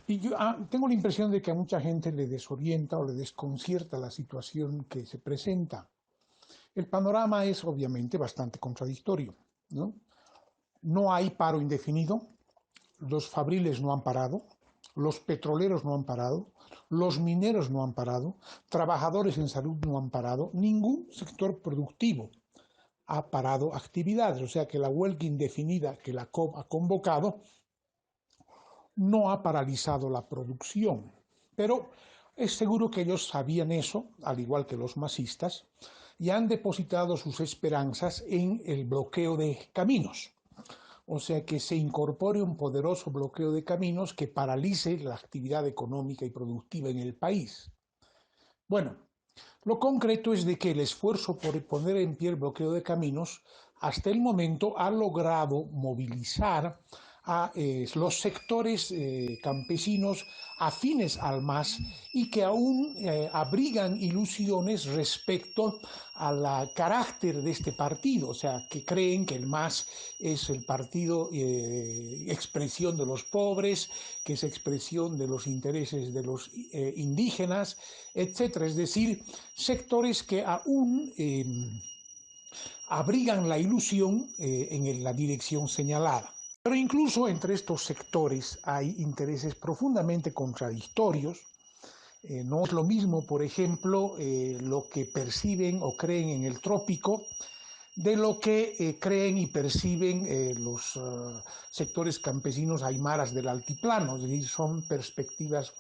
Y yo tengo la impresión de que a mucha gente le desorienta o le desconcierta la situación que se presenta. El panorama es obviamente bastante contradictorio, ¿no? No hay paro indefinido, los fabriles no han parado, los petroleros no han parado, los mineros no han parado, trabajadores en salud no han parado, ningún sector productivo ha parado actividades, o sea que la huelga indefinida que la COP ha convocado no ha paralizado la producción. Pero es seguro que ellos sabían eso, al igual que los masistas, y han depositado sus esperanzas en el bloqueo de caminos. O sea, que se incorpore un poderoso bloqueo de caminos que paralice la actividad económica y productiva en el país. Bueno, lo concreto es de que el esfuerzo por poner en pie el bloqueo de caminos hasta el momento ha logrado movilizar a los sectores campesinos afines al MAS y que aún abrigan ilusiones respecto al carácter de este partido, o sea, que creen que el MAS es el partido expresión de los pobres, que es expresión de los intereses de los indígenas, etcétera. Es decir, sectores que aún abrigan la ilusión en la dirección señalada. Pero incluso entre estos sectores hay intereses profundamente contradictorios. No es lo mismo, por ejemplo, lo que perciben o creen en el trópico de lo que creen y perciben los sectores campesinos aymaras del altiplano. Es decir, son perspectivas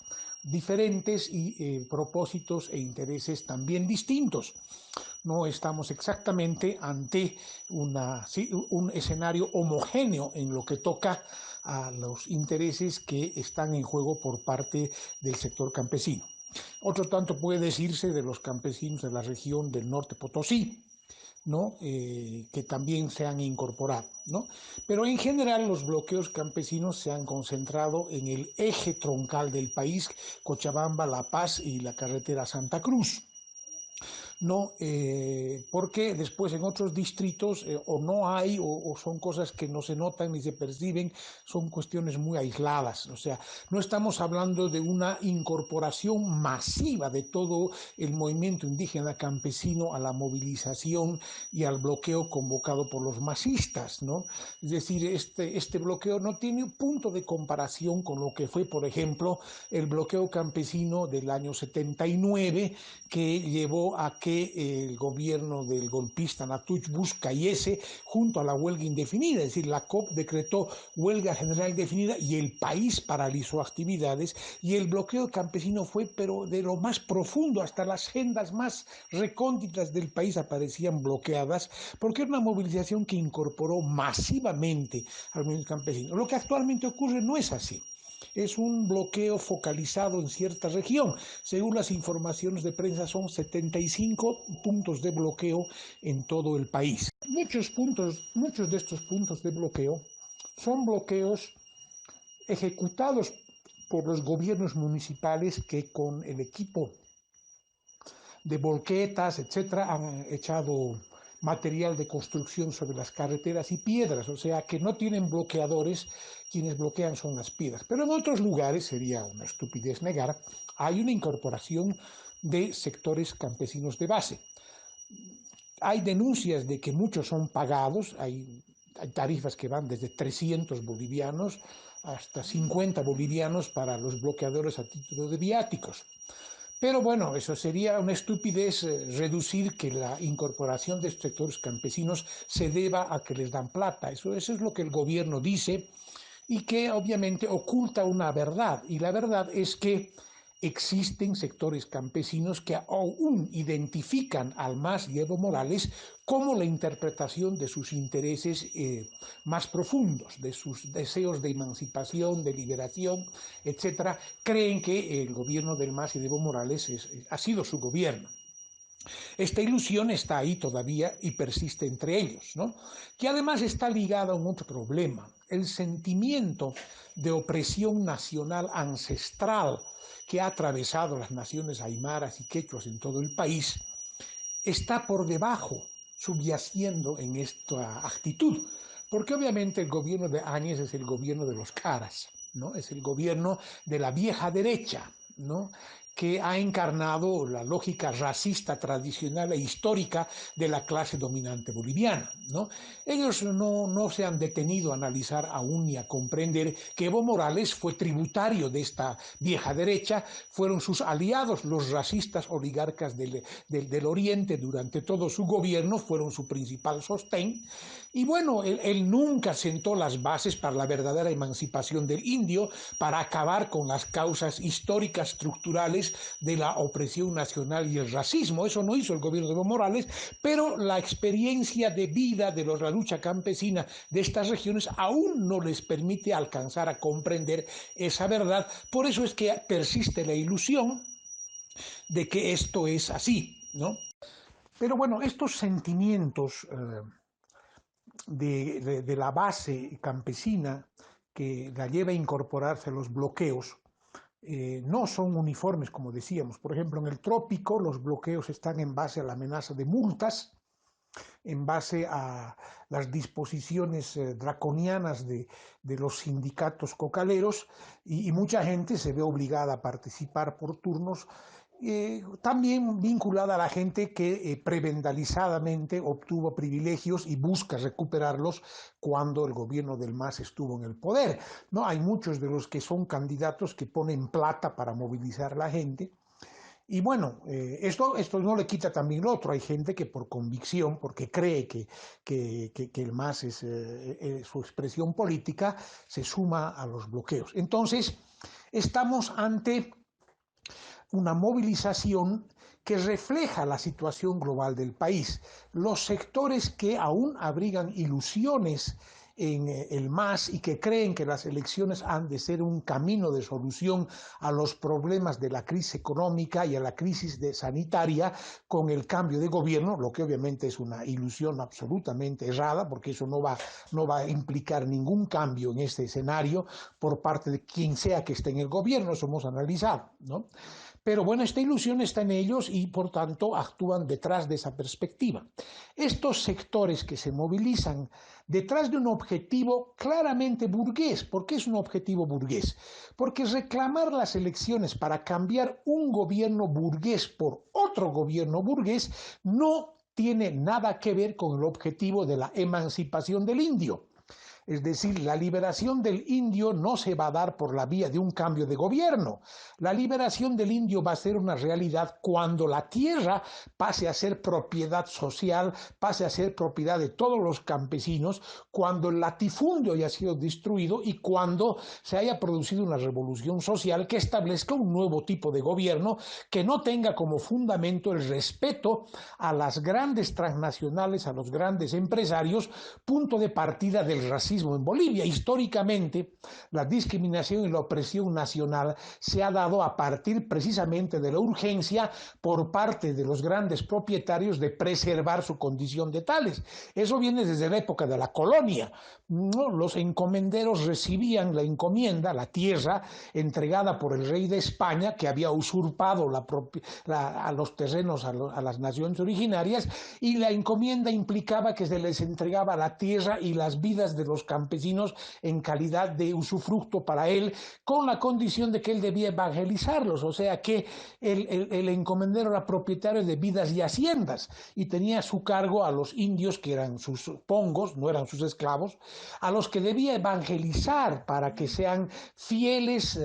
diferentes y propósitos e intereses también distintos. No estamos exactamente ante un escenario homogéneo en lo que toca a los intereses que están en juego por parte del sector campesino. Otro tanto puede decirse de los campesinos de la región del norte Potosí, ¿no? Que también se han incorporado, ¿no? Pero en general los bloqueos campesinos se han concentrado en el eje troncal del país, Cochabamba, La Paz y la carretera Santa Cruz. No, porque después en otros distritos o no hay o son cosas que no se notan ni se perciben, son cuestiones muy aisladas. O sea, no estamos hablando de una incorporación masiva de todo el movimiento indígena campesino a la movilización y al bloqueo convocado por los masistas, ¿no? Es decir, este bloqueo no tiene punto de comparación con lo que fue, por ejemplo, el bloqueo campesino del año 79, que llevó a que el gobierno del golpista Natuch Bus cayese junto a la huelga indefinida, es decir, la COP decretó huelga general indefinida y el país paralizó actividades y el bloqueo campesino fue pero de lo más profundo, hasta las sendas más recónditas del país aparecían bloqueadas porque era una movilización que incorporó masivamente al movimiento campesino. Lo que actualmente ocurre no es así. Es un bloqueo focalizado en cierta región. Según las informaciones de prensa, son 75 puntos de bloqueo en todo el país. Muchos de estos puntos de bloqueo son bloqueos ejecutados por los gobiernos municipales que con el equipo de volquetas, etcétera, han echado material de construcción sobre las carreteras y piedras, o sea que no tienen bloqueadores, quienes bloquean son las piedras. Pero en otros lugares, sería una estupidez negar, hay una incorporación de sectores campesinos de base. Hay denuncias de que muchos son pagados, hay tarifas que van desde 300 bolivianos hasta 50 bolivianos para los bloqueadores a título de viáticos. Pero bueno, eso sería una estupidez reducir que la incorporación de estos sectores campesinos se deba a que les dan plata. Eso es lo que el gobierno dice y que obviamente oculta una verdad. Y la verdad es que existen sectores campesinos que aún identifican al MAS y Evo Morales como la interpretación de sus intereses más profundos, de sus deseos de emancipación, de liberación, etcétera. Creen que el gobierno del MAS y de Evo Morales ha sido su gobierno. Esta ilusión está ahí todavía y persiste entre ellos, ¿no? Que además está ligada a un otro problema, el sentimiento de opresión nacional ancestral que ha atravesado las naciones aymaras y quechuas en todo el país, está por debajo, subyaciendo en esta actitud, porque obviamente el gobierno de Áñez es el gobierno de los caras, ¿no? Es el gobierno de la vieja derecha, ¿no? Que ha encarnado la lógica racista tradicional e histórica de la clase dominante boliviana, ¿no? Ellos no se han detenido a analizar aún ni a comprender que Evo Morales fue tributario de esta vieja derecha, fueron sus aliados los racistas oligarcas del Oriente durante todo su gobierno, fueron su principal sostén, y bueno, él nunca sentó las bases para la verdadera emancipación del indio, para acabar con las causas históricas, estructurales de la opresión nacional y el racismo. Eso no hizo el gobierno de Evo Morales, pero la experiencia de vida de la lucha campesina de estas regiones aún no les permite alcanzar a comprender esa verdad. Por eso es que persiste la ilusión de que esto es así, ¿no? Pero bueno, estos sentimientos de la base campesina que la lleva a incorporarse a los bloqueos no son uniformes, como decíamos. Por ejemplo, en el trópico los bloqueos están en base a la amenaza de multas, en base a las disposiciones draconianas de los sindicatos cocaleros, y mucha gente se ve obligada a participar por turnos, también vinculada a la gente que prebendalizadamente obtuvo privilegios y busca recuperarlos cuando el gobierno del MAS estuvo en el poder, ¿no? Hay muchos de los que son candidatos que ponen plata para movilizar a la gente. Y bueno, esto no le quita también lo otro. Hay gente que por convicción, porque cree que el MAS es su expresión política, se suma a los bloqueos. Entonces, estamos ante una movilización que refleja la situación global del país. Los sectores que aún abrigan ilusiones en el MAS y que creen que las elecciones han de ser un camino de solución a los problemas de la crisis económica y a la crisis sanitaria con el cambio de gobierno, lo que obviamente es una ilusión absolutamente errada, porque eso no va a implicar ningún cambio en este escenario por parte de quien sea que esté en el gobierno, eso hemos analizado, ¿no? Pero bueno, esta ilusión está en ellos y por tanto actúan detrás de esa perspectiva. Estos sectores que se movilizan detrás de un objetivo claramente burgués. ¿Por qué es un objetivo burgués? Porque reclamar las elecciones para cambiar un gobierno burgués por otro gobierno burgués no tiene nada que ver con el objetivo de la emancipación del indio. Es decir, la liberación del indio no se va a dar por la vía de un cambio de gobierno. La liberación del indio va a ser una realidad cuando la tierra pase a ser propiedad social, pase a ser propiedad de todos los campesinos, cuando el latifundio haya sido destruido y cuando se haya producido una revolución social que establezca un nuevo tipo de gobierno que no tenga como fundamento el respeto a las grandes transnacionales, a los grandes empresarios, punto de partida del racismo en Bolivia. Históricamente, la discriminación y la opresión nacional se ha dado a partir precisamente de la urgencia por parte de los grandes propietarios de preservar su condición de tales. Eso viene desde la época de la colonia, ¿no? Los encomenderos recibían la encomienda, la tierra, entregada por el rey de España, que había usurpado a los terrenos a las naciones originarias, y la encomienda implicaba que se les entregaba la tierra y las vidas de los campesinos en calidad de usufructo para él, con la condición de que él debía evangelizarlos, o sea que el encomendero era propietario de vidas y haciendas y tenía a su cargo a los indios que eran sus pongos, no eran sus esclavos, a los que debía evangelizar para que sean fieles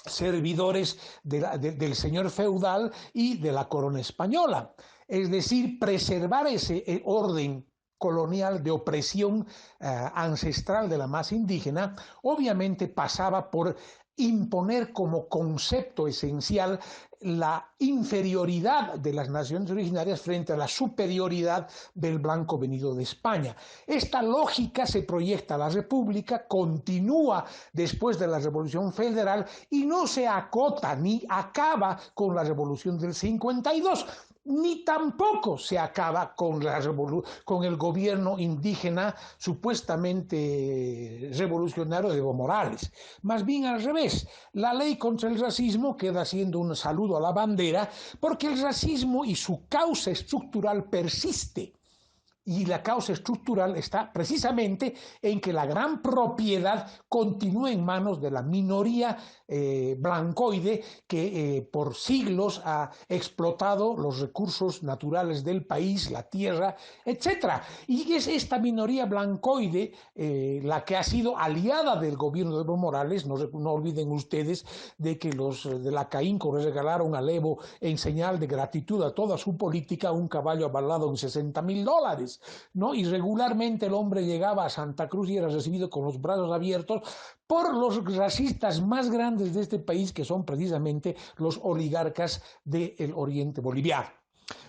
servidores del señor feudal y de la corona española. Es decir, preservar ese orden colonial de opresión ancestral de la masa indígena, obviamente pasaba por imponer como concepto esencial la inferioridad de las naciones originarias frente a la superioridad del blanco venido de España. Esta lógica se proyecta a la República, continúa después de la Revolución Federal y no se acota ni acaba con la Revolución del 52. Ni tampoco se acaba con el gobierno indígena supuestamente revolucionario de Evo Morales. Más bien al revés, la ley contra el racismo queda siendo un saludo a la bandera porque el racismo y su causa estructural persiste. Y la causa estructural está precisamente en que la gran propiedad continúa en manos de la minoría blancoide que por siglos ha explotado los recursos naturales del país, la tierra, etc. Y es esta minoría blancoide la que ha sido aliada del gobierno de Evo Morales. No olviden ustedes de que los de la CAINCO le regalaron a Evo en señal de gratitud a toda su política un caballo avalado en $60,000. ¿No? Y regularmente el hombre llegaba a Santa Cruz y era recibido con los brazos abiertos por los racistas más grandes de este país, que son precisamente los oligarcas del oriente boliviano.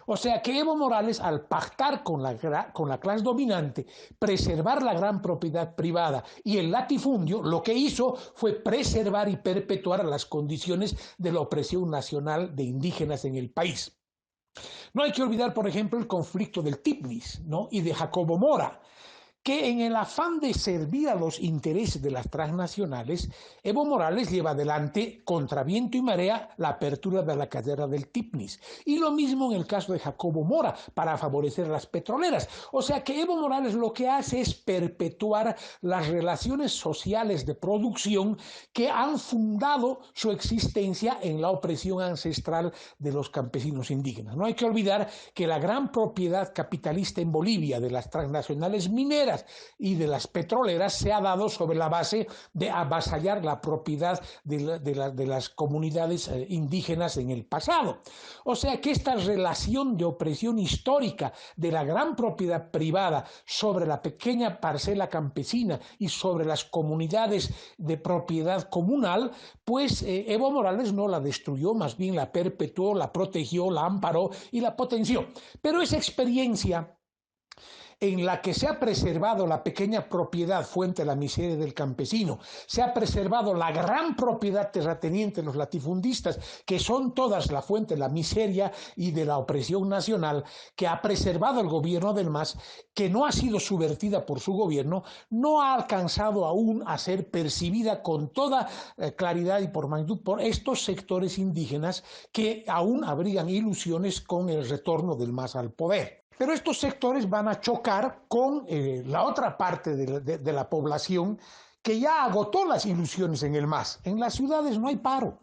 O sea que Evo Morales, al pactar con la clase dominante, preservar la gran propiedad privada y el latifundio, lo que hizo fue preservar y perpetuar las condiciones de la opresión nacional de indígenas en el país. No hay que olvidar, por ejemplo, el conflicto del Tiflis, ¿no? Y de Jacobo Mora, que en el afán de servir a los intereses de las transnacionales, Evo Morales lleva adelante, contra viento y marea, la apertura de la cadena del Tiflis. Y lo mismo en el caso de Jacobo Mora, para favorecer las petroleras. O sea que Evo Morales lo que hace es perpetuar las relaciones sociales de producción que han fundado su existencia en la opresión ancestral de los campesinos indígenas. No hay que olvidar que la gran propiedad capitalista en Bolivia de las transnacionales mineras y de las petroleras se ha dado sobre la base de avasallar la propiedad de las comunidades indígenas en el pasado. O sea que esta relación de opresión histórica de la gran propiedad privada sobre la pequeña parcela campesina y sobre las comunidades de propiedad comunal, pues Evo Morales no la destruyó, más bien la perpetuó, la protegió, la amparó y la potenció. Pero esa experiencia en la que se ha preservado la pequeña propiedad fuente de la miseria del campesino, se ha preservado la gran propiedad terrateniente de los latifundistas, que son todas la fuente de la miseria y de la opresión nacional, que ha preservado el gobierno del MAS, que no ha sido subvertida por su gobierno, no ha alcanzado aún a ser percibida con toda claridad y por magnitud por estos sectores indígenas que aún abrigan ilusiones con el retorno del MAS al poder. Pero estos sectores van a chocar con la otra parte de la población que ya agotó las ilusiones en el MAS. En las ciudades no hay paro.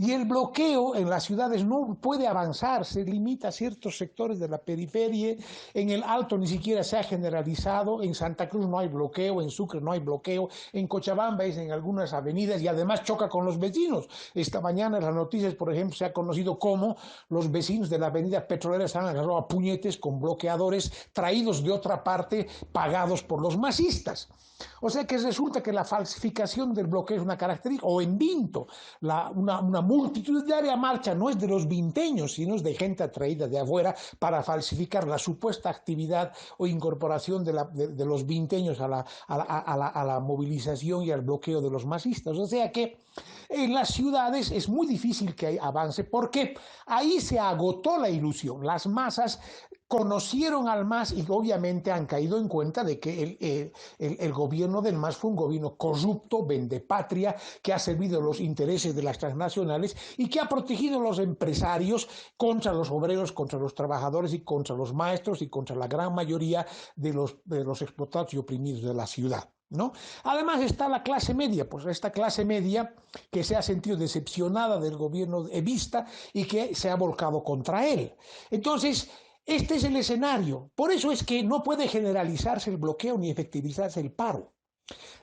Y el bloqueo en las ciudades no puede avanzar, se limita a ciertos sectores de la periferia. En el Alto ni siquiera se ha generalizado, en Santa Cruz no hay bloqueo, en Sucre no hay bloqueo, en Cochabamba es en algunas avenidas y además choca con los vecinos. Esta mañana en las noticias, por ejemplo, se ha conocido cómo los vecinos de la avenida Petrolera se han agarrado a puñetes con bloqueadores traídos de otra parte, pagados por los masistas. O sea que resulta que la falsificación del bloqueo es una característica, o en Vinto, una multitudinaria marcha no es de los vinteños, sino es de gente atraída de afuera para falsificar la supuesta actividad o incorporación de los vinteños a la movilización y al bloqueo de los masistas. O sea que en las ciudades es muy difícil que avance porque ahí se agotó la ilusión. Las masas conocieron al MAS y obviamente han caído en cuenta de que el gobierno del MAS fue un gobierno corrupto, vendepatria, que ha servido los intereses de las transnacionales y que ha protegido a los empresarios contra los obreros, contra los trabajadores y contra los maestros y contra la gran mayoría de los explotados y oprimidos de la ciudad, ¿no? Además está la clase media, pues esta clase media que se ha sentido decepcionada del gobierno evista y que se ha volcado contra él. Entonces, este es el escenario. Por eso es que no puede generalizarse el bloqueo ni efectivizarse el paro.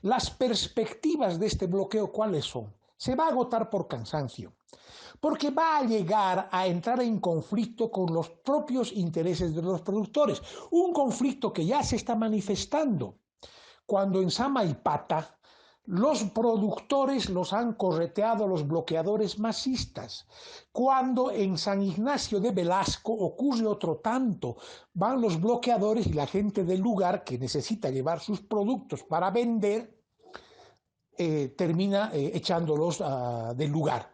Las perspectivas de este bloqueo, ¿cuáles son? Se va a agotar por cansancio, porque va a llegar a entrar en conflicto con los propios intereses de los productores. Un conflicto que ya se está manifestando. Cuando en Samaipata los productores los han correteado los bloqueadores masistas. Cuando en San Ignacio de Velasco ocurre otro tanto, van los bloqueadores y la gente del lugar que necesita llevar sus productos para vender, termina echándolos del lugar,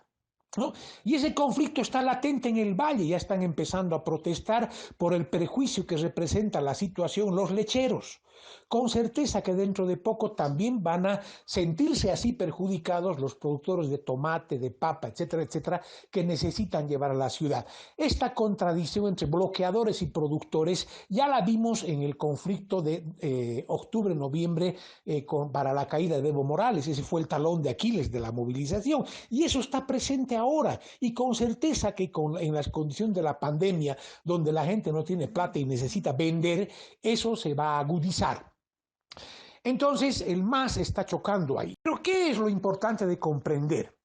¿no? Y ese conflicto está latente en el valle, ya están empezando a protestar por el prejuicio que representa la situación los lecheros. Con certeza que dentro de poco también van a sentirse así perjudicados los productores de tomate, de papa, etcétera, etcétera, que necesitan llevar a la ciudad. Esta contradicción entre bloqueadores y productores ya la vimos en el conflicto de octubre-noviembre para la caída de Evo Morales. Ese fue el talón de Aquiles de la movilización y eso está presente ahora y con certeza que en las condiciones de la pandemia, donde la gente no tiene plata y necesita vender, eso se va a agudizar. Entonces el MAS está chocando ahí. Pero ¿qué es lo importante de comprender?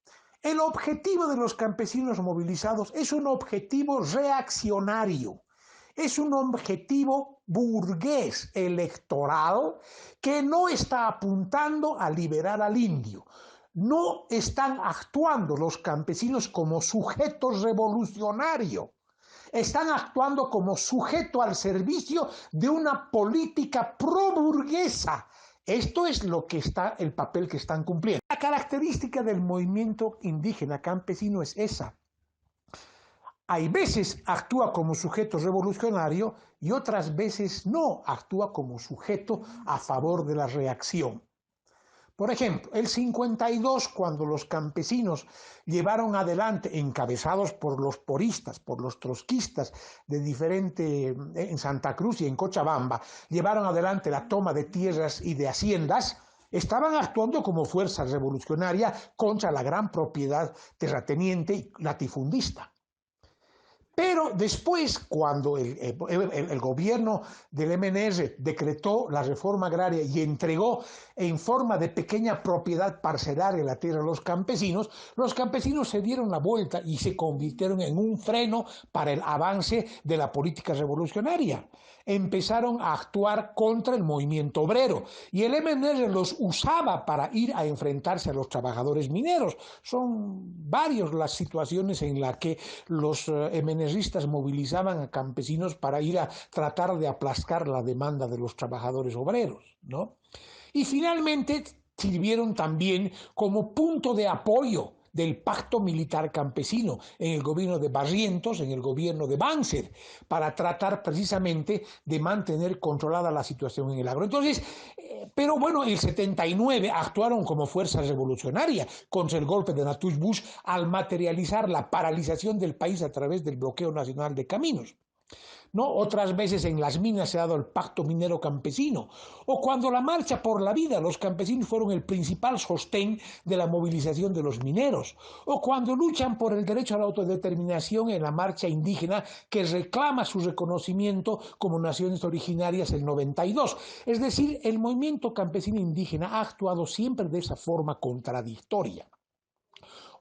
El objetivo de los campesinos movilizados es un objetivo reaccionario, es un objetivo burgués electoral que no está apuntando a liberar al indio. No están actuando los campesinos como sujetos revolucionarios. Están actuando como sujeto al servicio de una política pro-burguesa. Esto es el papel que están cumpliendo. La característica del movimiento indígena campesino es esa. Hay veces actúa como sujeto revolucionario y otras veces no, actúa como sujeto a favor de la reacción. Por ejemplo, el 52, cuando los campesinos llevaron adelante, encabezados por los poristas, por los trotskistas en Santa Cruz y en Cochabamba, llevaron adelante la toma de tierras y de haciendas, estaban actuando como fuerza revolucionaria contra la gran propiedad terrateniente y latifundista. Pero después, cuando el gobierno del MNR decretó la reforma agraria y entregó en forma de pequeña propiedad parcelaria la tierra a los campesinos se dieron la vuelta y se convirtieron en un freno para el avance de la política revolucionaria. Empezaron a actuar contra el movimiento obrero y el MNR los usaba para ir a enfrentarse a los trabajadores mineros. Son varias las situaciones en las que los MNRistas movilizaban a campesinos para ir a tratar de aplascar la demanda de los trabajadores obreros, ¿no? Y finalmente sirvieron también como punto de apoyo del pacto militar campesino en el gobierno de Barrientos, en el gobierno de Banzer, para tratar precisamente de mantener controlada la situación en el agro. Entonces, pero bueno, en el 79 actuaron como fuerza revolucionaria contra el golpe de Natush Bush al materializar la paralización del país a través del bloqueo nacional de caminos. ¿No? Otras veces en las minas se ha dado el pacto minero campesino, o cuando la marcha por la vida, los campesinos fueron el principal sostén de la movilización de los mineros, o cuando luchan por el derecho a la autodeterminación en la marcha indígena que reclama su reconocimiento como naciones originarias el 92. Es decir, el movimiento campesino indígena ha actuado siempre de esa forma contradictoria.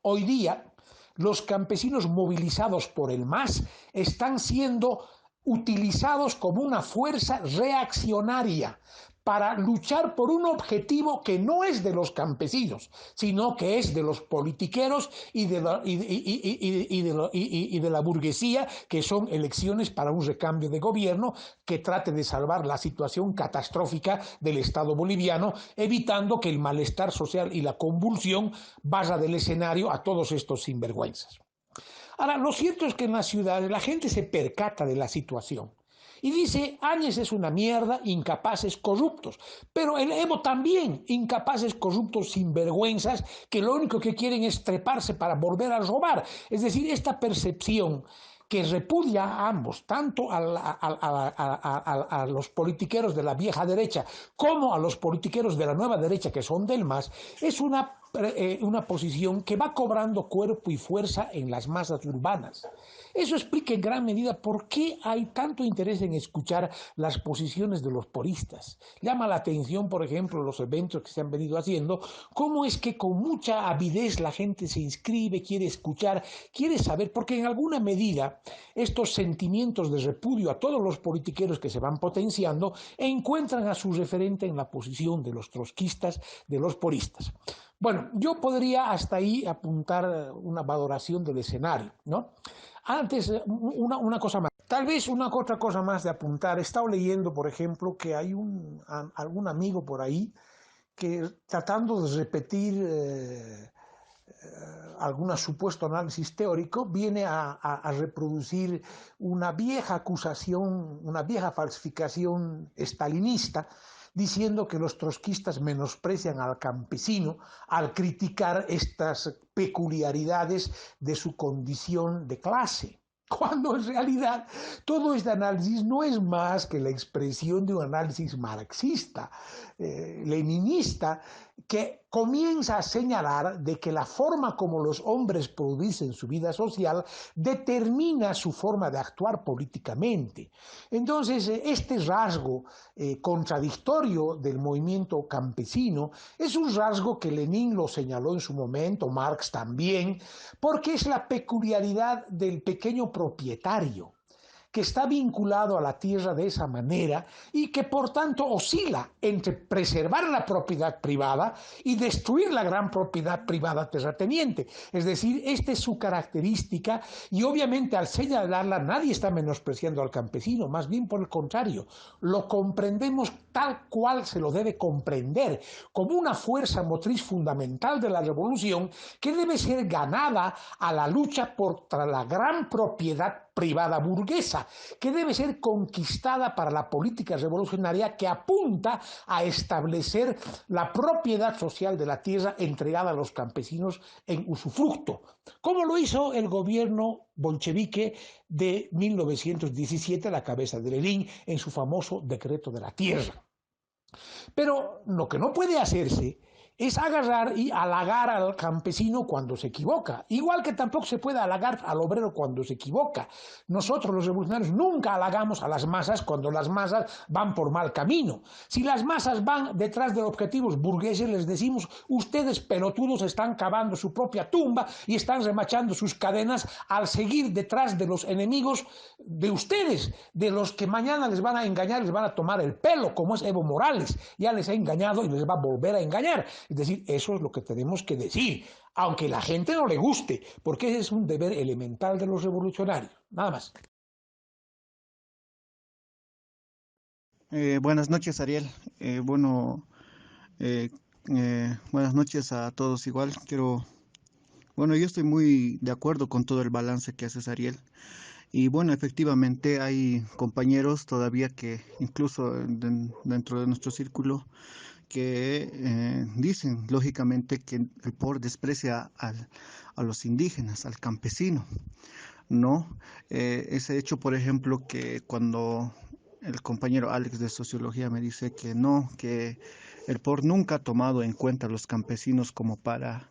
Hoy día, los campesinos movilizados por el MAS están siendo utilizados como una fuerza reaccionaria para luchar por un objetivo que no es de los campesinos, sino que es de los politiqueros y de la burguesía, que son elecciones para un recambio de gobierno que trate de salvar la situación catastrófica del Estado boliviano, evitando que el malestar social y la convulsión vaya del escenario a todos estos sinvergüenzas. Ahora, lo cierto es que en las ciudades la gente se percata de la situación y dice, Áñez es una mierda, incapaces, corruptos. Pero el Evo también, incapaces, corruptos, sinvergüenzas, que lo único que quieren es treparse para volver a robar. Es decir, esta percepción que repudia a ambos, tanto a los politiqueros de la vieja derecha como a los politiqueros de la nueva derecha, que son del MAS, es una posición que va cobrando cuerpo y fuerza en las masas urbanas. Eso explica en gran medida por qué hay tanto interés en escuchar las posiciones de los poristas. Llama la atención, por ejemplo, los eventos que se han venido haciendo, cómo es que con mucha avidez la gente se inscribe, quiere escuchar, quiere saber, porque en alguna medida estos sentimientos de repudio a todos los politiqueros que se van potenciando encuentran a su referente en la posición de los trotskistas, de los poristas. Bueno, yo podría hasta ahí apuntar una valoración del escenario, ¿no? Antes, una cosa más. Tal vez una otra cosa más de apuntar. He estado leyendo, por ejemplo, que hay algún amigo por ahí que tratando de repetir algún supuesto análisis teórico, viene a reproducir una vieja acusación, una vieja falsificación estalinista, diciendo que los trotskistas menosprecian al campesino al criticar estas peculiaridades de su condición de clase, cuando en realidad todo este análisis no es más que la expresión de un análisis marxista, leninista, que comienza a señalar de que la forma como los hombres producen su vida social determina su forma de actuar políticamente. Entonces, este rasgo contradictorio del movimiento campesino es un rasgo que Lenin lo señaló en su momento, Marx también, porque es la peculiaridad del pequeño propietario, que está vinculado a la tierra de esa manera y que por tanto oscila entre preservar la propiedad privada y destruir la gran propiedad privada terrateniente. Es decir, esta es su característica y obviamente al señalarla nadie está menospreciando al campesino, más bien por el contrario, lo comprendemos tal cual se lo debe comprender, como una fuerza motriz fundamental de la revolución que debe ser ganada a la lucha contra la gran propiedad privada burguesa, que debe ser conquistada para la política revolucionaria que apunta a establecer la propiedad social de la tierra entregada a los campesinos en usufructo, como lo hizo el gobierno bolchevique de 1917 a la cabeza de Lenin en su famoso decreto de la tierra. Pero lo que no puede hacerse es agarrar y halagar al campesino cuando se equivoca, igual que tampoco se puede halagar al obrero cuando se equivoca. Nosotros los revolucionarios nunca halagamos a las masas cuando las masas van por mal camino. Si las masas van detrás de objetivos burgueses, les decimos, ustedes pelotudos están cavando su propia tumba y están remachando sus cadenas al seguir detrás de los enemigos de ustedes, de los que mañana les van a engañar, les van a tomar el pelo, como es Evo Morales, ya les ha engañado y les va a volver a engañar. Es decir, eso es lo que tenemos que decir, aunque la gente no le guste, porque ese es un deber elemental de los revolucionarios. Nada más. Buenas noches, Ariel. Eh, buenas noches a todos igual. Yo estoy muy de acuerdo con todo el balance que haces, Ariel. Y bueno, efectivamente hay compañeros todavía que incluso dentro de nuestro círculo que dicen lógicamente que el POR desprecia a los indígenas, al campesino, ¿no? Ese hecho, por ejemplo, que cuando el compañero Alex de Sociología me dice que no, que el POR nunca ha tomado en cuenta a los campesinos como para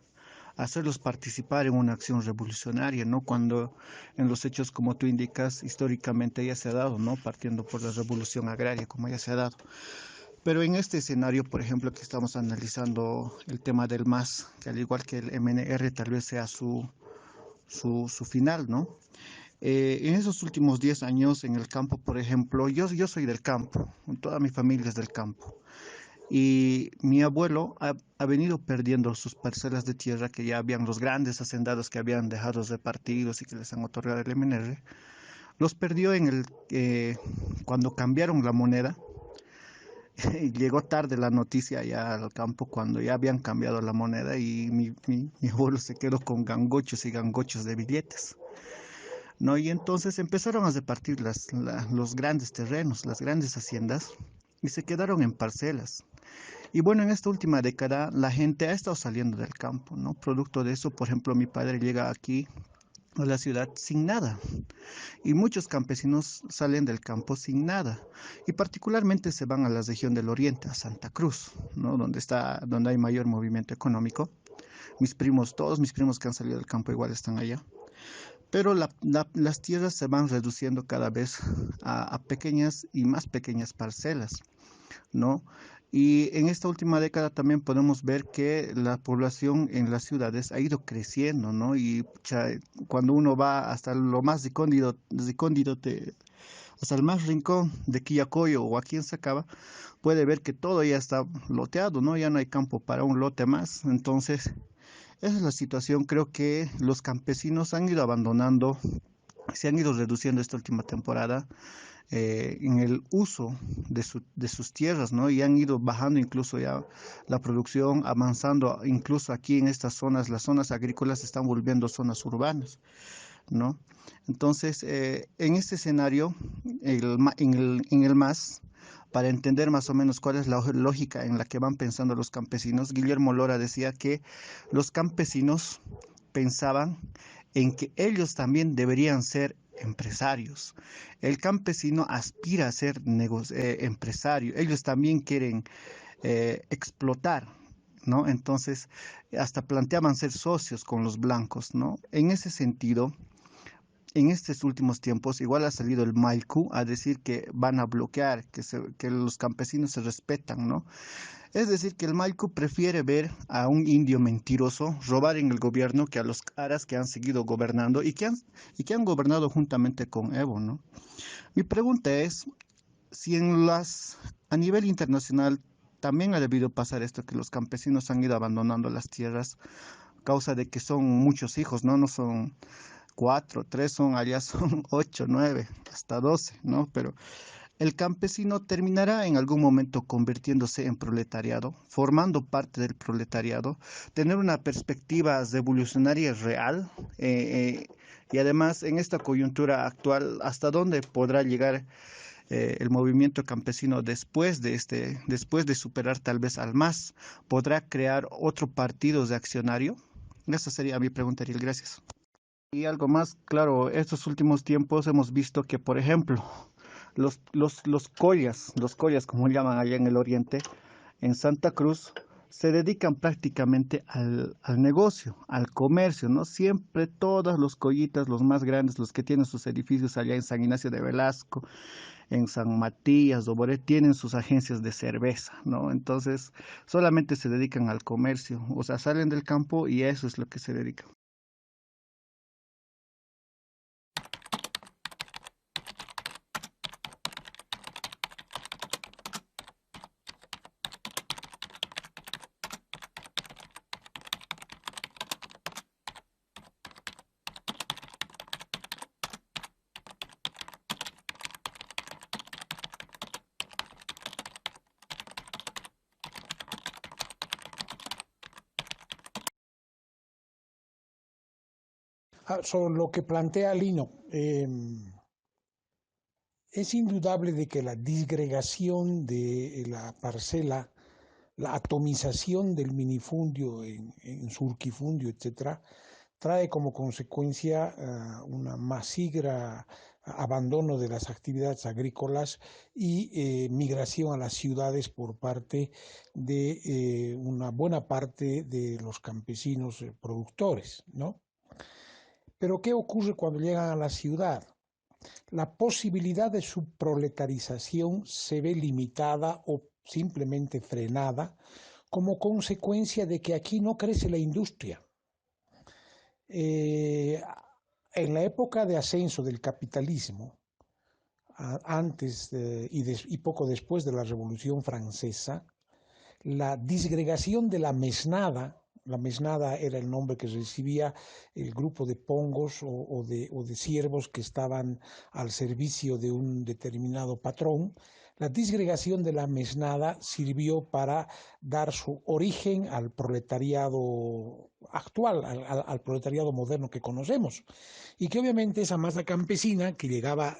hacerlos participar en una acción revolucionaria, ¿no? Cuando en los hechos, como tú indicas, históricamente ya se ha dado, ¿no? Partiendo por la revolución agraria, como ya se ha dado. Pero en este escenario, por ejemplo, que estamos analizando el tema del MAS, que al igual que el MNR tal vez sea su final, ¿no? En esos últimos 10 años en el campo, por ejemplo, yo soy del campo, toda mi familia es del campo. Y mi abuelo ha venido perdiendo sus parcelas de tierra que ya habían los grandes hacendados que habían dejado repartidos y que les han otorgado el MNR. Los perdió cuando cambiaron la moneda. Llegó tarde la noticia ya al campo cuando ya habían cambiado la moneda y mi abuelo se quedó con gangochos y gangochos de billetes, ¿no? Y entonces empezaron a repartir los grandes terrenos, las grandes haciendas y se quedaron en parcelas. Y bueno, en esta última década la gente ha estado saliendo del campo, ¿no? Producto de eso, por ejemplo, mi padre llega aquí a la ciudad sin nada y muchos campesinos salen del campo sin nada y particularmente se van a la región del oriente, a Santa Cruz, ¿no? Donde hay mayor movimiento económico. Todos mis primos que han salido del campo igual están allá, pero las tierras se van reduciendo cada vez a pequeñas y más pequeñas parcelas, ¿no? Y en esta última década también podemos ver que la población en las ciudades ha ido creciendo, ¿no? Y cuando uno va hasta lo más recóndito, hasta el más rincón de Quillacollo o aquí en Sacaba, puede ver que todo ya está loteado, ¿no? Ya no hay campo para un lote más. Entonces, esa es la situación. Creo que los campesinos han ido abandonando, se han ido reduciendo esta última temporada en el uso de sus tierras, ¿no? Y han ido bajando incluso ya la producción, avanzando incluso aquí en estas zonas, las zonas agrícolas se están volviendo zonas urbanas, ¿no? Entonces, en este escenario, en el MAS, para entender más o menos cuál es la lógica en la que van pensando los campesinos, Guillermo Lora decía que los campesinos pensaban en que ellos también deberían ser empresarios. El campesino aspira a ser empresario. Ellos también quieren explotar, ¿no? Entonces, hasta planteaban ser socios con los blancos, ¿no? En ese sentido, en estos últimos tiempos, igual ha salido el Maicu a decir que van a bloquear, que los campesinos se respetan, ¿no? Es decir, que el Maicu prefiere ver a un indio mentiroso robar en el gobierno que a los caras que han seguido gobernando y que han gobernado juntamente con Evo, ¿no? Mi pregunta es, si a nivel internacional también ha debido pasar esto, que los campesinos han ido abandonando las tierras a causa de que son muchos hijos, ¿no? No son 4, 3 son, allá son 8, 9, hasta 12, ¿no? Pero el campesino terminará en algún momento convirtiéndose en proletariado, formando parte del proletariado, tener una perspectiva revolucionaria real, y además en esta coyuntura actual, ¿hasta dónde podrá llegar el movimiento campesino después de superar tal vez al MAS? ¿Podrá crear otro partido de accionario? Esa sería mi pregunta, Ariel. Gracias. Y algo más, claro, estos últimos tiempos hemos visto que, por ejemplo, los collas, como llaman allá en el oriente, en Santa Cruz, se dedican prácticamente al negocio, al comercio, ¿no? Siempre todos los collitas, los más grandes, los que tienen sus edificios allá en San Ignacio de Velasco, en San Matías, Oboré, tienen sus agencias de cerveza, ¿no? Entonces, solamente se dedican al comercio, o sea, salen del campo y a eso es lo que se dedican. Sobre lo que plantea Lino, es indudable de que la disgregación de la parcela, la atomización del minifundio en surquifundio, etcétera, trae como consecuencia una masigra abandono de las actividades agrícolas y migración a las ciudades por parte de una buena parte de los campesinos productores, ¿no? Pero ¿qué ocurre cuando llegan a la ciudad? La posibilidad de su proletarización se ve limitada o simplemente frenada como consecuencia de que aquí no crece la industria. En la época de ascenso del capitalismo, antes y poco después de la Revolución Francesa, la disgregación de la mesnada era el nombre que recibía el grupo de pongos o de siervos que estaban al servicio de un determinado patrón. La disgregación de la mesnada sirvió para dar su origen al proletariado actual, al proletariado moderno que conocemos. Y que obviamente esa masa campesina que llegaba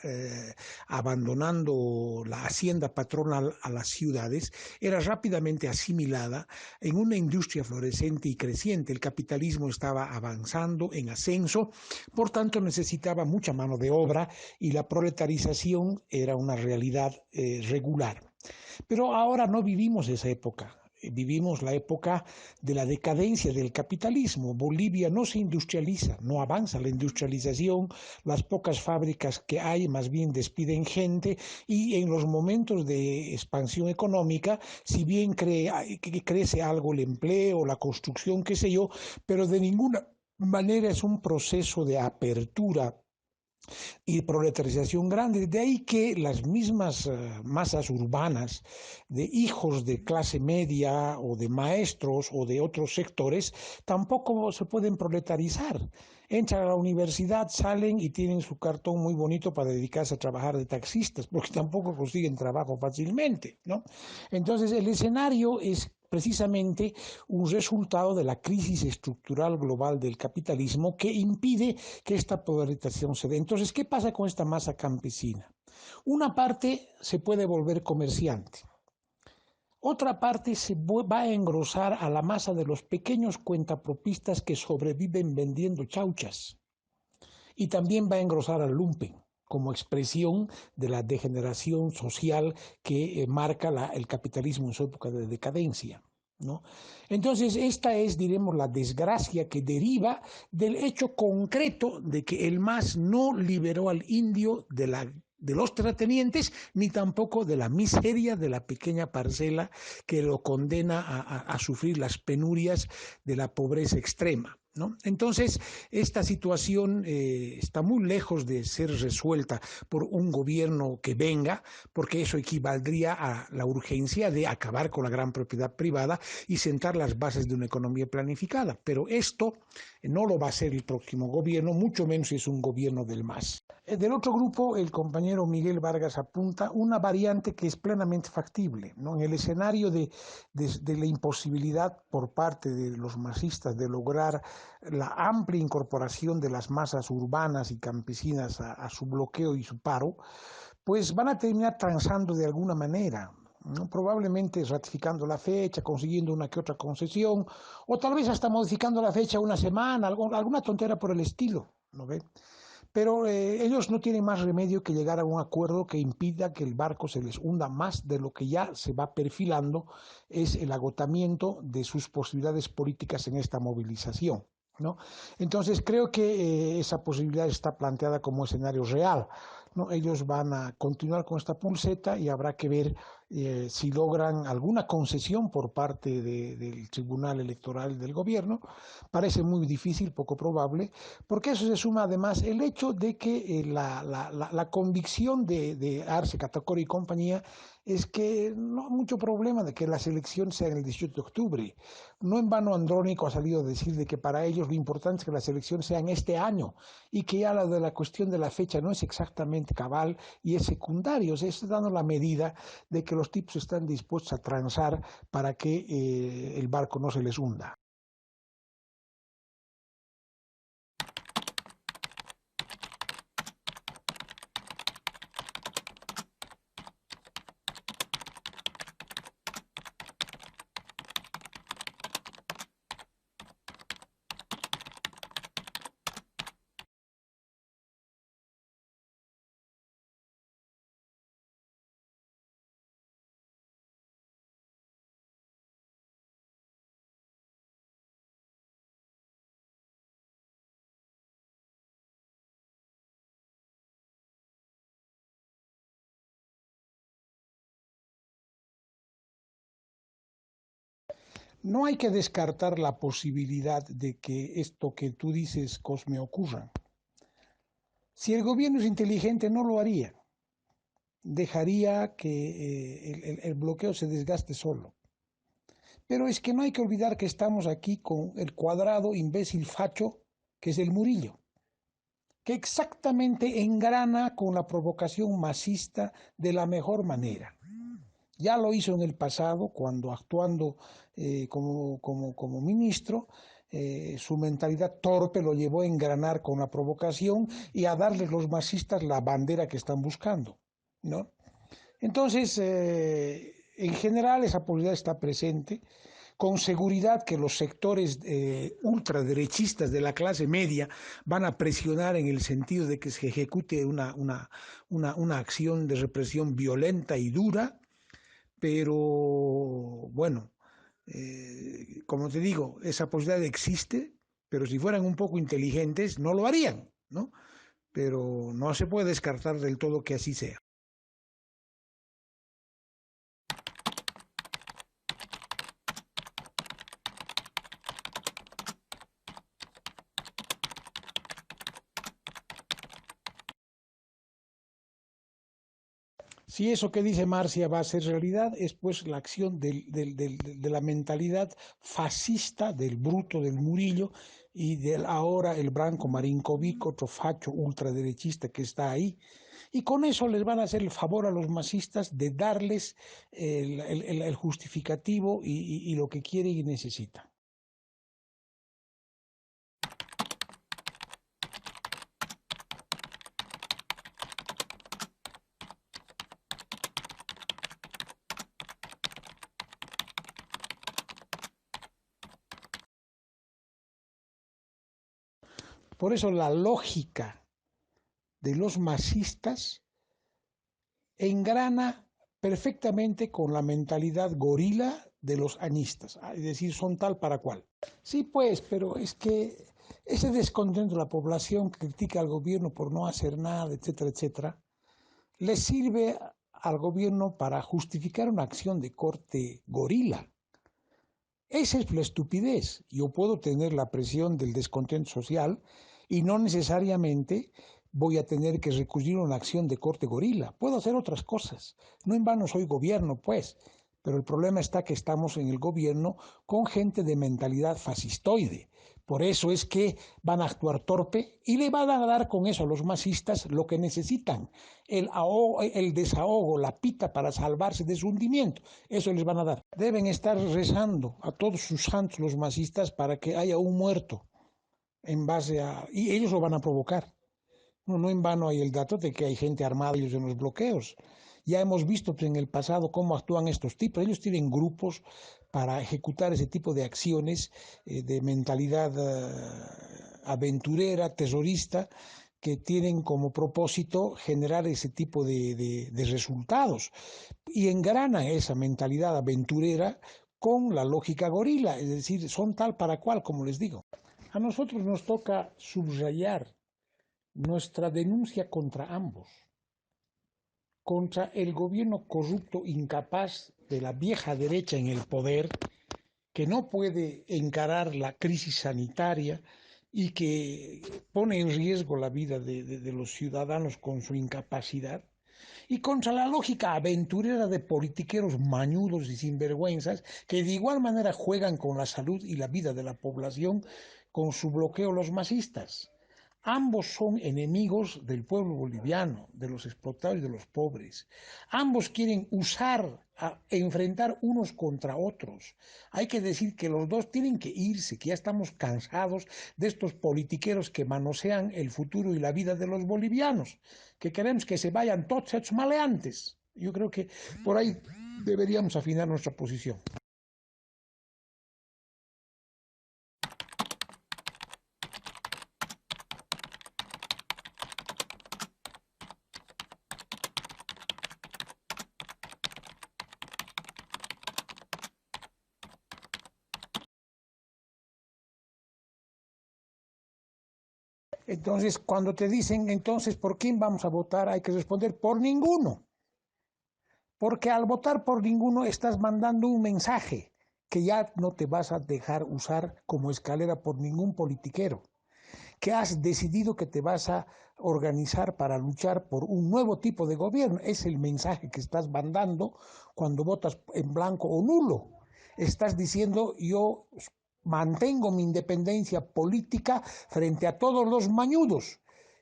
abandonando la hacienda patronal a las ciudades era rápidamente asimilada en una industria florescente y creciente. El capitalismo estaba avanzando en ascenso, por tanto necesitaba mucha mano de obra y la proletarización era una realidad regular. Pero ahora no vivimos esa época. Vivimos la época de la decadencia del capitalismo. Bolivia no se industrializa, no avanza la industrialización, las pocas fábricas que hay más bien despiden gente y en los momentos de expansión económica, si bien crece algo el empleo, la construcción, qué sé yo, pero de ninguna manera es un proceso de apertura y proletarización grande. De ahí que las mismas masas urbanas de hijos de clase media o de maestros o de otros sectores tampoco se pueden proletarizar. Entran a la universidad, salen y tienen su cartón muy bonito para dedicarse a trabajar de taxistas, porque tampoco consiguen trabajo fácilmente, ¿no? Entonces el escenario es precisamente un resultado de la crisis estructural global del capitalismo que impide que esta polarización se dé. Entonces, ¿qué pasa con esta masa campesina? Una parte se puede volver comerciante. Otra parte se va a engrosar a la masa de los pequeños cuentapropistas que sobreviven vendiendo chauchas. Y también va a engrosar al lumpen como expresión de la degeneración social que marca el capitalismo en su época de decadencia, ¿no? Entonces, esta es, diremos, la desgracia que deriva del hecho concreto de que el MAS no liberó al indio de los terratenientes, ni tampoco de la miseria de la pequeña parcela que lo condena a sufrir las penurias de la pobreza extrema, ¿no? Entonces, esta situación está muy lejos de ser resuelta por un gobierno que venga, porque eso equivaldría a la urgencia de acabar con la gran propiedad privada y sentar las bases de una economía planificada. Pero esto no lo va a hacer el próximo gobierno, mucho menos si es un gobierno del MAS. Del otro grupo, el compañero Miguel Vargas apunta una variante que es plenamente factible, ¿no? En el escenario de la imposibilidad por parte de los masistas de lograr la amplia incorporación de las masas urbanas y campesinas a su bloqueo y su paro, pues van a terminar transando de alguna manera, ¿no? Probablemente ratificando la fecha, consiguiendo una que otra concesión, o tal vez hasta modificando la fecha una semana, alguna tontera por el estilo, ¿no ve? Pero ellos no tienen más remedio que llegar a un acuerdo que impida que el barco se les hunda más de lo que ya se va perfilando, es el agotamiento de sus posibilidades políticas en esta movilización, ¿no? Entonces creo que esa posibilidad está planteada como escenario real, ¿no? Ellos van a continuar con esta pulseta y habrá que ver si logran alguna concesión por parte del Tribunal Electoral del Gobierno. Parece muy difícil, poco probable, porque eso se suma además el hecho de que la convicción de Arce, Catacora y compañía es que no hay mucho problema de que las elecciones sean el 18 de octubre. No en vano Andrónico ha salido a decir de que para ellos lo importante es que las elecciones sean este año y que ya la cuestión de la fecha no es exactamente cabal y es secundario. Se está dando la medida de que los tipos están dispuestos a transar para que el barco no se les hunda. No hay que descartar la posibilidad de que esto que tú dices, Cosme, ocurra. Si el gobierno es inteligente, no lo haría. Dejaría que el bloqueo se desgaste solo. Pero es que no hay que olvidar que estamos aquí con el cuadrado imbécil facho que es el Murillo, que exactamente engrana con la provocación masista de la mejor manera. Ya lo hizo en el pasado, cuando actuando como ministro, su mentalidad torpe lo llevó a engranar con la provocación y a darles los masistas la bandera que están buscando, ¿no? Entonces, en general, esa posibilidad está presente. Con seguridad que los sectores ultraderechistas de la clase media van a presionar en el sentido de que se ejecute una acción de represión violenta y dura, pero bueno, como te digo, esa posibilidad existe, pero si fueran un poco inteligentes no lo harían, ¿no? Pero no se puede descartar del todo que así sea. Si eso que dice Marcia va a ser realidad, es pues la acción de la mentalidad fascista del bruto del Murillo y del ahora el Branco Marinkovic, otro facho ultraderechista que está ahí. Y con eso les van a hacer el favor a los masistas de darles el justificativo y lo que quieren y necesitan. Por eso la lógica de los masistas engrana perfectamente con la mentalidad gorila de los añistas, es decir, son tal para cual. Sí, pues, pero es que ese descontento de la población que critica al gobierno por no hacer nada, etcétera, etcétera, le sirve al gobierno para justificar una acción de corte gorila. Esa es la estupidez. Yo puedo tener la presión del descontento social y no necesariamente voy a tener que recurrir a una acción de corte gorila. Puedo hacer otras cosas. No en vano soy gobierno, pues. Pero el problema está que estamos en el gobierno con gente de mentalidad fascistoide. Por eso es que van a actuar torpe y le van a dar con eso a los masistas lo que necesitan, el desahogo, la pita para salvarse de su hundimiento. Eso les van a dar. Deben estar rezando a todos sus santos los masistas para que haya un muerto en base a... Y ellos lo van a provocar. No en vano hay el dato de que hay gente armada ellos en los bloqueos. Ya hemos visto en el pasado cómo actúan estos tipos. Ellos tienen grupos para ejecutar ese tipo de acciones de mentalidad aventurera, terrorista, que tienen como propósito generar ese tipo de resultados. Y engrana esa mentalidad aventurera con la lógica gorila, es decir, son tal para cual, como les digo. A nosotros nos toca subrayar nuestra denuncia contra ambos, contra el gobierno corrupto incapaz de la vieja derecha en el poder, que no puede encarar la crisis sanitaria y que pone en riesgo la vida de los ciudadanos con su incapacidad, y contra la lógica aventurera de politiqueros mañudos y sinvergüenzas que de igual manera juegan con la salud y la vida de la población con su bloqueo los masistas. Ambos son enemigos del pueblo boliviano, de los explotados y de los pobres. Ambos quieren enfrentar unos contra otros. Hay que decir que los dos tienen que irse, que ya estamos cansados de estos politiqueros que manosean el futuro y la vida de los bolivianos, que queremos que se vayan todos estos maleantes. Yo creo que por ahí deberíamos afinar nuestra posición. Entonces, cuando te dicen, entonces, ¿por quién vamos a votar? Hay que responder, por ninguno. Porque al votar por ninguno estás mandando un mensaje que ya no te vas a dejar usar como escalera por ningún politiquero, que has decidido que te vas a organizar para luchar por un nuevo tipo de gobierno. Es el mensaje que estás mandando cuando votas en blanco o nulo. Estás diciendo, yo mantengo mi independencia política frente a todos los mañudos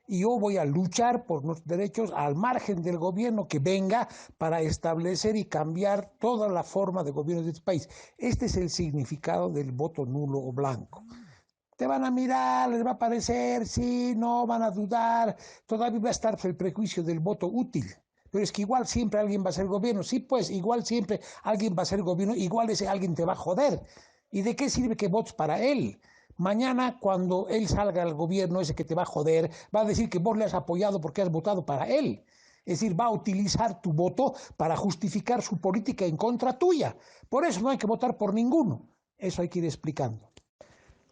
y yo voy a luchar por los derechos al margen del gobierno que venga para establecer y cambiar toda la forma de gobierno de este país. Este es el significado del voto nulo o blanco. Te van a mirar, les va a parecer, sí, no, van a dudar, todavía va a estar el prejuicio del voto útil. Pero es que igual siempre alguien va a ser gobierno. Sí, pues, igual siempre alguien va a ser gobierno, igual ese alguien te va a joder. ¿Y de qué sirve que votes para él? Mañana, cuando él salga al gobierno, ese que te va a joder, va a decir que vos le has apoyado porque has votado para él. Es decir, va a utilizar tu voto para justificar su política en contra tuya. Por eso no hay que votar por ninguno. Eso hay que ir explicando.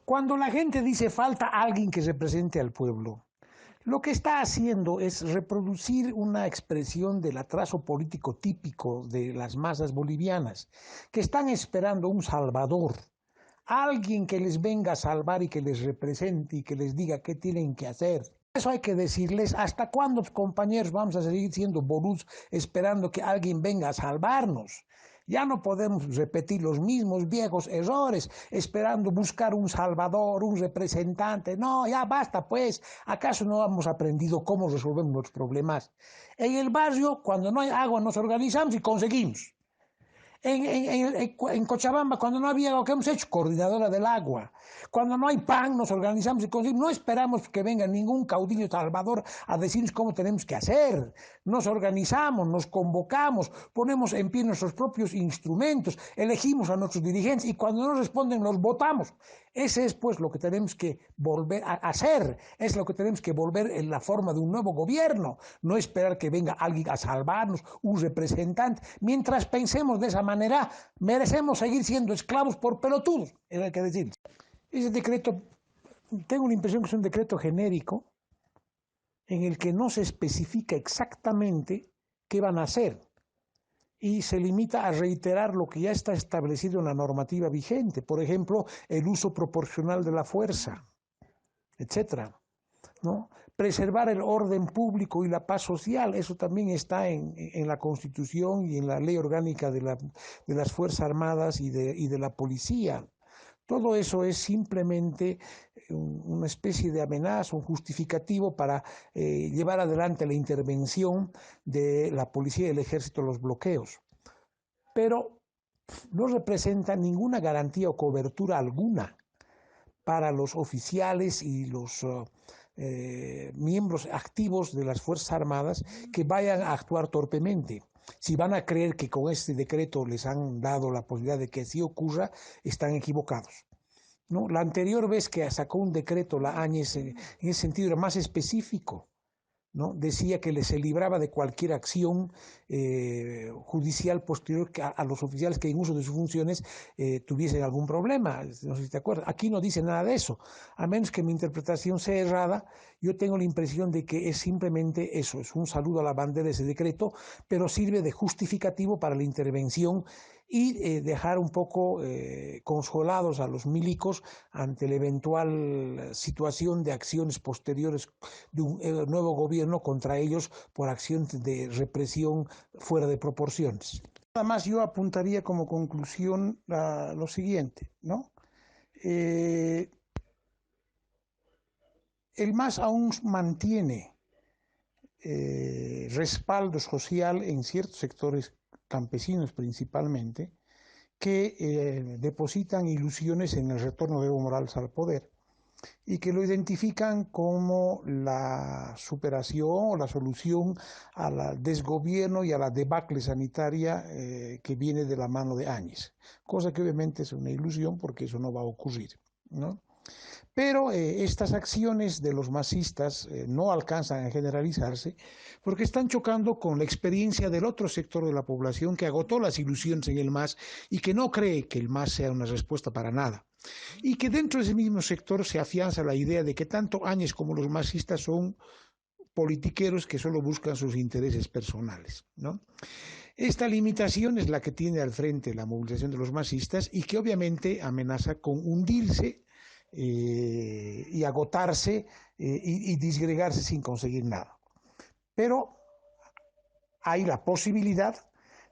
Cuando la gente dice falta alguien que represente al pueblo, lo que está haciendo es reproducir una expresión del atraso político típico de las masas bolivianas, que están esperando un salvador, alguien que les venga a salvar y que les represente y que les diga qué tienen que hacer. Por eso hay que decirles, ¿hasta cuándo, compañeros, vamos a seguir siendo boludos esperando que alguien venga a salvarnos? Ya no podemos repetir los mismos viejos errores, esperando buscar un salvador, un representante. No, ya basta, pues. ¿Acaso no hemos aprendido cómo resolvemos los problemas? En el barrio, cuando no hay agua, nos organizamos y conseguimos. En Cochabamba, cuando no había agua, ¿qué hemos hecho? Coordinadora del agua. Cuando no hay pan, nos organizamos y conseguimos. No esperamos que venga ningún caudillo salvador a decirnos cómo tenemos que hacer. Nos organizamos, nos convocamos, ponemos en pie nuestros propios instrumentos, elegimos a nuestros dirigentes y cuando no responden los votamos. Ese es pues lo que tenemos que volver a hacer, es lo que tenemos que volver en la forma de un nuevo gobierno, no esperar que venga alguien a salvarnos, un representante. Mientras pensemos de esa manera, merecemos seguir siendo esclavos por pelotudos, eso hay que decir. Ese decreto, tengo la impresión que es un decreto genérico en el que no se especifica exactamente qué van a hacer y se limita a reiterar lo que ya está establecido en la normativa vigente, por ejemplo, el uso proporcional de la fuerza, etcétera, ¿no? Preservar el orden público y la paz social, eso también está en la Constitución y en la Ley Orgánica de las Fuerzas Armadas y de la Policía. Todo eso es simplemente una especie de amenaza, un justificativo para llevar adelante la intervención de la policía y el ejército en los bloqueos. Pero no representa ninguna garantía o cobertura alguna para los oficiales y los miembros activos de las Fuerzas Armadas que vayan a actuar torpemente. Si van a creer que con este decreto les han dado la posibilidad de que así ocurra, están equivocados, ¿no? La anterior vez que sacó un decreto la Áñez, en ese sentido era más específico, ¿no? Decía que se libraba de cualquier acción judicial posterior a los oficiales que en uso de sus funciones tuviesen algún problema. No sé si te acuerdas. Aquí no dice nada de eso. A menos que mi interpretación sea errada, yo tengo la impresión de que es simplemente eso, es un saludo a la bandera de ese decreto, pero sirve de justificativo para la intervención y dejar un poco consolados a los milicos ante la eventual situación de acciones posteriores de un nuevo gobierno contra ellos por acciones de represión fuera de proporciones. Nada más yo apuntaría como conclusión lo siguiente, ¿no? El MAS aún mantiene respaldo social en ciertos sectores campesinos principalmente, que depositan ilusiones en el retorno de Evo Morales al poder y que lo identifican como la superación o la solución al desgobierno y a la debacle sanitaria que viene de la mano de Áñez, cosa que obviamente es una ilusión porque eso no va a ocurrir, ¿no? Pero estas acciones de los masistas no alcanzan a generalizarse porque están chocando con la experiencia del otro sector de la población que agotó las ilusiones en el MAS y que no cree que el MAS sea una respuesta para nada. Y que dentro de ese mismo sector se afianza la idea de que tanto Áñez como los masistas son politiqueros que solo buscan sus intereses personales, ¿no? Esta limitación es la que tiene al frente la movilización de los masistas y que obviamente amenaza con hundirse y agotarse y disgregarse sin conseguir nada. Pero hay la posibilidad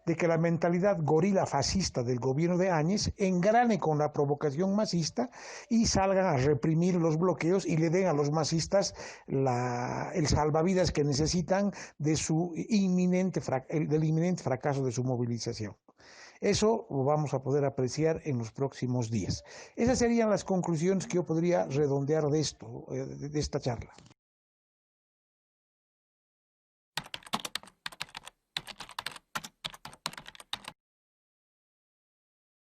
de que la mentalidad gorila fascista del gobierno de Áñez engrane con la provocación masista y salgan a reprimir los bloqueos y le den a los masistas el salvavidas que necesitan del inminente fracaso de su movilización. Eso lo vamos a poder apreciar en los próximos días. Esas serían las conclusiones que yo podría redondear de esta charla.